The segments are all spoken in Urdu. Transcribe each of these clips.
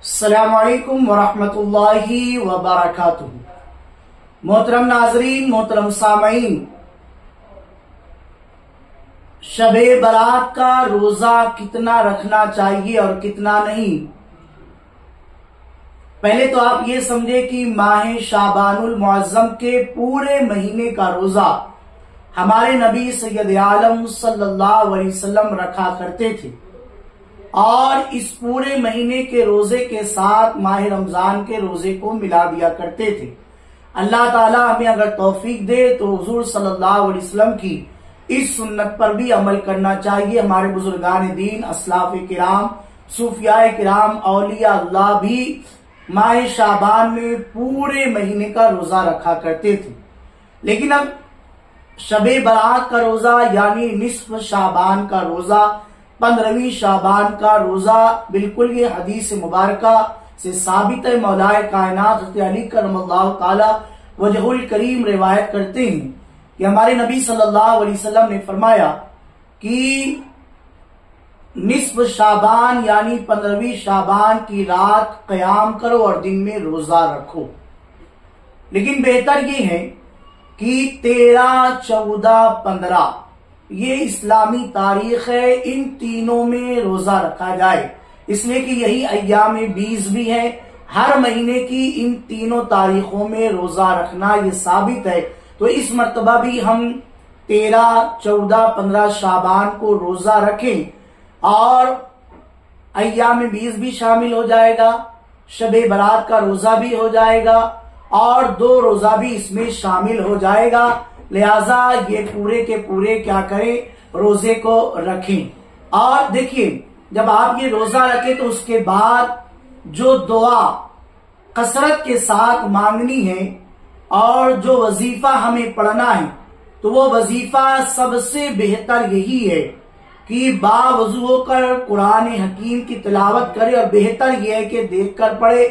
السلام علیکم ورحمۃ اللہ وبرکاتہ۔ محترم ناظرین، محترم سامعین، شب برات کا روزہ کتنا رکھنا چاہیے اور کتنا نہیں؟ پہلے تو آپ یہ سمجھے کہ ماہ شعبان المعظم کے پورے مہینے کا روزہ ہمارے نبی سید عالم صلی اللہ علیہ وسلم رکھا کرتے تھے، اور اس پورے مہینے کے روزے کے ساتھ ماہ رمضان کے روزے کو ملا دیا کرتے تھے۔ اللہ تعالیٰ ہمیں اگر توفیق دے تو حضور صلی اللہ علیہ وسلم کی اس سنت پر بھی عمل کرنا چاہیے۔ ہمارے بزرگان دین، اسلاف کرام، صوفیاء کرام، اولیاء اللہ بھی ماہ شعبان میں پورے مہینے کا روزہ رکھا کرتے تھے، لیکن اب شب برات کا روزہ یعنی نصف شعبان کا روزہ، 15ویں شعبان کا روزہ، بالکل یہ حدیث مبارکہ سے ثابت ہے۔ مولا کائنات حضرت علی کرم اللہ تعالی وجہ الکریم روایت کرتے ہیں کہ ہمارے نبی صلی اللہ علیہ وسلم نے فرمایا کہ نصف شعبان یعنی 15ویں شعبان کی رات قیام کرو اور دن میں روزہ رکھو، لیکن بہتر یہ ہے کہ 13، 14، 15 یہ اسلامی تاریخ ہے، ان تینوں میں روزہ رکھا جائے، اس لیے کہ یہی ایام 20 بھی ہے۔ ہر مہینے کی ان تینوں تاریخوں میں روزہ رکھنا یہ ثابت ہے، تو اس مرتبہ بھی ہم 13، 14، 15 شعبان کو روزہ رکھیں، اور ایام 20 بھی شامل ہو جائے گا، شب برات کا روزہ بھی ہو جائے گا، اور 2 روزہ بھی اس میں شامل ہو جائے گا۔ لہذا یہ پورے کے پورے کیا کریں، روزے کو رکھیں۔ اور دیکھیے، جب آپ یہ روزہ رکھیں تو اس کے بعد جو دعا کثرت کے ساتھ مانگنی ہے اور جو وظیفہ ہمیں پڑھنا ہے، تو وہ وظیفہ سب سے بہتر یہی ہے کہ باوضو ہو کر قرآن حکیم کی تلاوت کرے، اور بہتر یہ ہے کہ دیکھ کر پڑھے،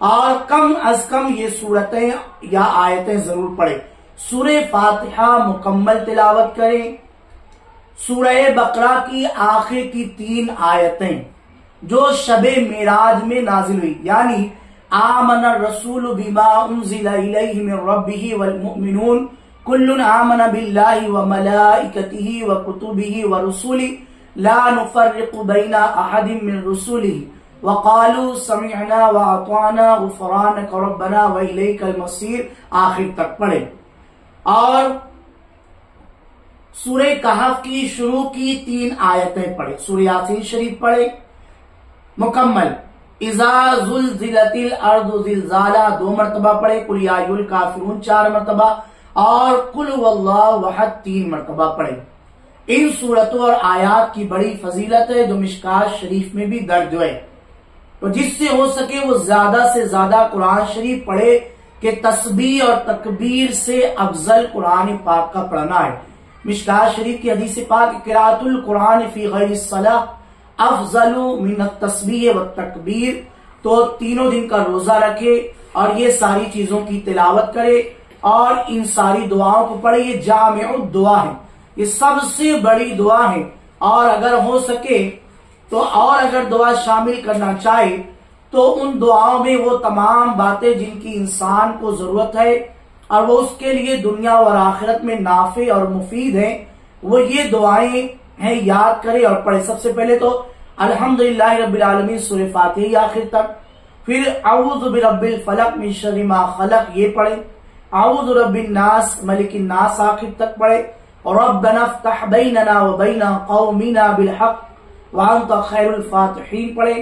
اور کم از کم یہ سورتیں یا آیتیں ضرور پڑھے۔ سورہ فاتحہ مکمل تلاوت کریں، سورہ بقرہ کی آخر کی 3 آیتیں جو شب معراج میں نازل ہوئی، یعنی آمن الرسول بما انزل الیہ من ربہ والمؤمنون کل آمن باللہ وملائکتہ وکتبہ ورسلہ لا نفرق بین احد من رسلہ وقالوا سمعنا واطعنا غفرانک ربنا والیک المصیر، آخر تک پڑھیں۔ اور سورہ کہف کی شروع کی 3 آیتیں پڑھیں، سورہ یاسین شریف پڑھیں مکمل، اذا زلزلت الارض زلزالہ 2 مرتبہ پڑھیں، قل یا ایھا الکافرون 4 مرتبہ، اور قل واللہ احد 3 مرتبہ پڑھیں۔ ان سورتوں اور آیات کی بڑی فضیلت ہے جو مشکوٰۃ شریف میں بھی درج ہے، تو جس سے ہو سکے وہ زیادہ سے زیادہ قرآن شریف پڑھے، کہ تسبیح اور تکبیر سے افضل قرآن پاک کا پڑھنا ہے۔ مشکوٰۃ شریف کی حدیث پاک قراءۃ القرآن فی غیر الصلاۃ افضل من التسبیح والتکبیر، تو تینوں دن کا روزہ رکھے اور یہ ساری چیزوں کی تلاوت کرے اور ان ساری دعاؤں کو پڑھے۔ یہ جامع الدعا ہے، یہ سب سے بڑی دعا ہے، اور اگر ہو سکے تو اور اگر دعا شامل کرنا چاہے تو ان دعاؤں میں وہ تمام باتیں جن کی انسان کو ضرورت ہے اور وہ اس کے لیے دنیا اور آخرت میں نافع اور مفید ہیں، وہ یہ دعائیں ہیں، یاد کرے اور پڑھے۔ سب سے پہلے تو الحمدللہ رب العالمین سورہ فاتحہ آخر تک، پھر اعوذ برب الفلق من شر ما خلق یہ پڑھے، اعوذ رب الناس ملک الناس آخر تک پڑھے، ربنا افتح بیننا وبین قومنا بالحق وانت خیر الفاتحین پڑھے،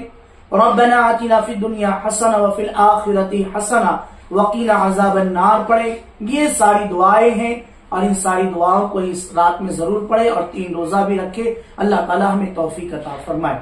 ربنا آتنا فی الدنیا حسنہ وفی الآخرۃ حسنہ وقنا عذاب النار پڑھے۔ یہ ساری دعائیں ہیں، اور ان ساری دعاؤں کو اس رات میں ضرور پڑھے اور 3 روزہ بھی رکھے۔ اللہ تعالی ہمیں توفیق عطا فرمائے۔